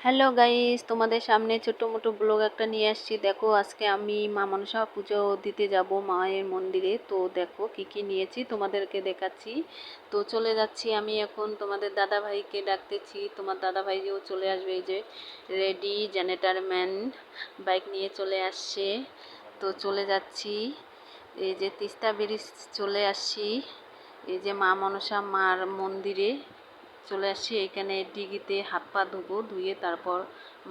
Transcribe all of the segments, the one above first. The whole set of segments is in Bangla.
হ্যালো গাইস, তোমাদের সামনে ছোট মোটো ব্লগ একটা নিয়ে আসছি। দেখো, আজকে আমি মা মনসা পুজো দিতে যাব মায়ের মন্দিরে। তো দেখো কি কি নিয়েছি তোমাদেরকে দেখাচ্ছি। তো চলে যাচ্ছি আমি এখন, তোমাদের দাদা ভাইকে ডাকতেছি। তোমার দাদা ভাইও চলে আসবে, এই যে রেডি জেনারেটর ম্যান বাইক নিয়ে চলে আসছে। তো চলে যাচ্ছি, এই যে তিস্তা ব্রিজ চলে আসছি, এই যে মা মনসা মার মন্দিরে চলে আসছি। এইখানে দিঘিতে হাত পা ধুবো, ধুয়ে তারপর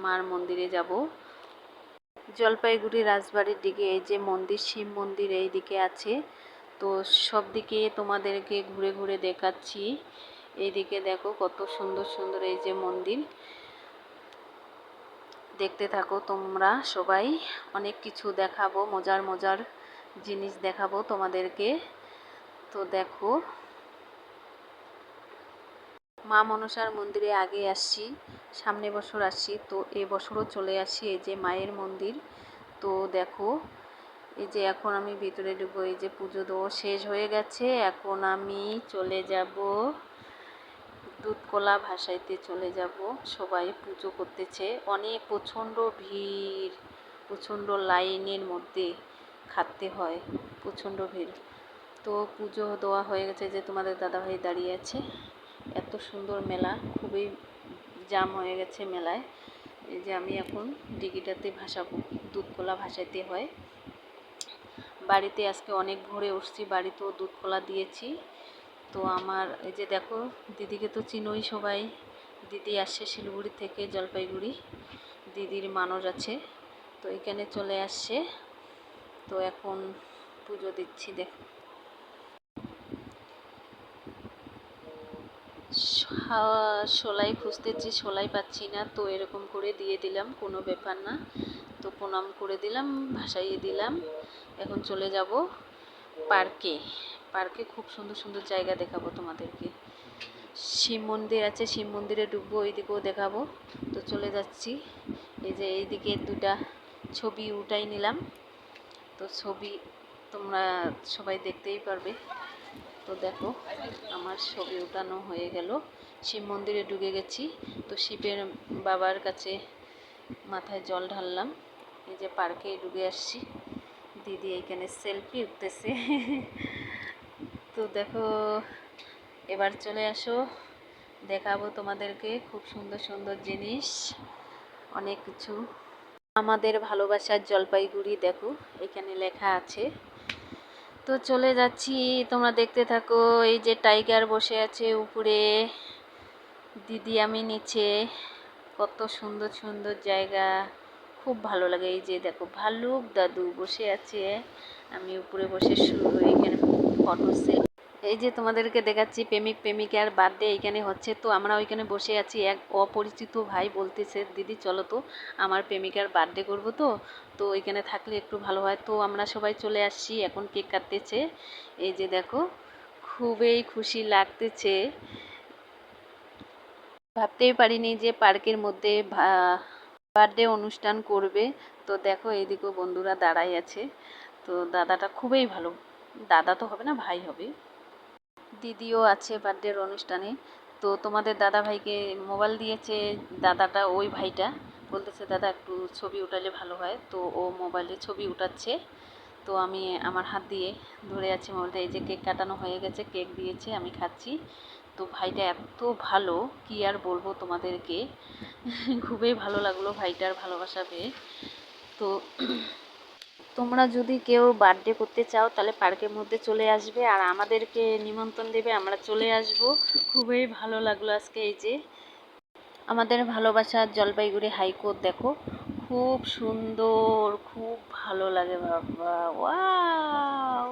মার মন্দিরে যাব। জলপাইগুড়ি রাজবাড়ির দিকে এই যে মন্দির, শিব মন্দির এই দিকে আছে। তো সব দিকে তোমাদেরকে ঘুরে ঘুরে দেখাচ্ছি। এইদিকে দেখো কত সুন্দর সুন্দর এই যে মন্দির, দেখতে থাকো তোমরা সবাই। অনেক কিছু দেখাবো, মজার মজার জিনিস দেখাবো তোমাদেরকে। তো দেখো, মা মনসার মন্দিরে আগে আসছি, সামনে বছর আসছি, তো এবছরও চলে আসছি। এই যে মায়ের মন্দির। তো দেখো, এই যে এখন আমি ভিতরে ঢুকবো। এই যে পুজো দেওয়া শেষ হয়ে গেছে, এখন আমি চলে যাব দুধ কলা ভাসাইতে চলে যাব। সবাই পুজো করতেছে, অনেক প্রচণ্ড ভিড়, প্রচণ্ড লাইনের মধ্যে খাটতে হয়, প্রচণ্ড ভিড়। তো পুজো দেওয়া হয়ে গেছে, যে তোমাদের দাদাভাই দাঁড়িয়ে আছে। এত সুন্দর মেলা, খুবই জাম হয়ে গেছে মেলায়। এই যে আমি এখন ডিগিটাতে ভাসাবো, দুধ কলা ভাসাইতে হয়। বাড়িতে আজকে অনেক ভোরে উঠছি, বাড়িতেও দুধ কলা দিয়েছি। তো আমার এই যে দেখো, দিদিকে তো চিনোই সবাই। দিদি আসছে শিলিগুড়ি থেকে জলপাইগুড়ি, দিদির মানজ আছে, তো এখানে চলে আসছে। তো এখন পুজো দিচ্ছি। দেখো, শোলাই খুঁজতেছি, শোলাই পাচ্ছি না, তো এরকম করে দিয়ে দিলাম, কোনো ব্যাপার না। তো প্রণাম করে দিলাম, ভাসাইয়ে দিলাম। এখন চলে যাব পার্কে। পার্কে খুব সুন্দর সুন্দর জায়গা দেখাবো তোমাদেরকে। শিব মন্দির আছে, শিব মন্দিরে ঢুকবো, ওইদিকেও দেখাবো। তো চলে যাচ্ছি। এই যে এইদিকে দুটা ছবি উঠাই নিলাম, তো ছবি তোমরা সবাই দেখতেই পারবে। তো দেখো, আমার ছবি উঠানো হয়ে গেল, শিব মন্দিরে ঢুকে গেছি। তো শিবের বাবার কাছে মাথায় জল ঢাললাম। এই যে পার্কে ঢুকে আসছি, দিদি এইখানে সেলফি উঠতেছে। তো দেখো, এবার চলে আসো, দেখাবো তোমাদেরকে খুব সুন্দর সুন্দর জিনিস, অনেক কিছু। আমাদের ভালোবাসার জলপাইগুড়ি, দেখো এখানে লেখা আছে। তো চলে যাচ্ছি, তোমরা দেখতে থাকো। এই যে টাইগার বসে আছে উপরে, দিদি আমি নিচে। কত সুন্দর সুন্দর জায়গা, খুব ভালো লাগে। এই যে দেখো, ভালুক দাদু বসে আছে, আমি উপরে বসে এখানে ফটো সেট। এই যে তোমাদেরকে দেখাচ্ছি, প্রেমিক প্রেমিকার বার্থডে এইখানে হচ্ছে। তো আমরা ওইখানে বসে আছি। এক অপরিচিত ভাই বলতেছে, দিদি চলো তো, আমার প্রেমিকার বার্থডে করবো, তো তো ওইখানে থাকলে একটু ভালো হয়। তো আমরা সবাই চলে আসছি, এখন কেক কাটতেছে। এই যে দেখো, খুবই খুশি লাগতেছে। ভাবতেই পারিনি যে পার্কের মধ্যে বার্থডে অনুষ্ঠান করবে। তো দেখো, এইদিকেও বন্ধুরা দাঁড়াই আছে। তো দাদাটা খুবই ভালো, দাদা তো হবে না, ভাই হবে। দিদিও আছে বার্থডের অনুষ্ঠানে। তো তোমাদের দাদা ভাইকে মোবাইল দিয়েছে দাদাটা, ওই ভাইটা বলতেছে দাদা একটু ছবি উঠালে ভালো হয়। তো ও মোবাইলে ছবি উঠাচ্ছে, তো আমি আমার হাত দিয়ে ধরে আছি মোবাইলটা। এই যে কেক কাটানো হয়ে গেছে, কেক দিয়েছে, আমি খাচ্ছি। তো ভাইটা এত ভালো, কি আর বলবো তোমাদেরকে। খুবই ভালো লাগলো ভাইটার ভালোবাসা পেয়ে। তো তোমরা যদি কেউ বার্থডে করতে চাও, তাহলে পার্কের মধ্যে চলে আসবে আর আমাদেরকে নিমন্ত্রণ দেবে, আমরা চলে আসব। খুবই ভালো লাগলো আজকে। এই যে আমাদের ভালোবাসার জলপাইগুড়ি হাইকোর্ট, দেখো খুব সুন্দর, খুব ভালো লাগে বাবা, ওয়াও।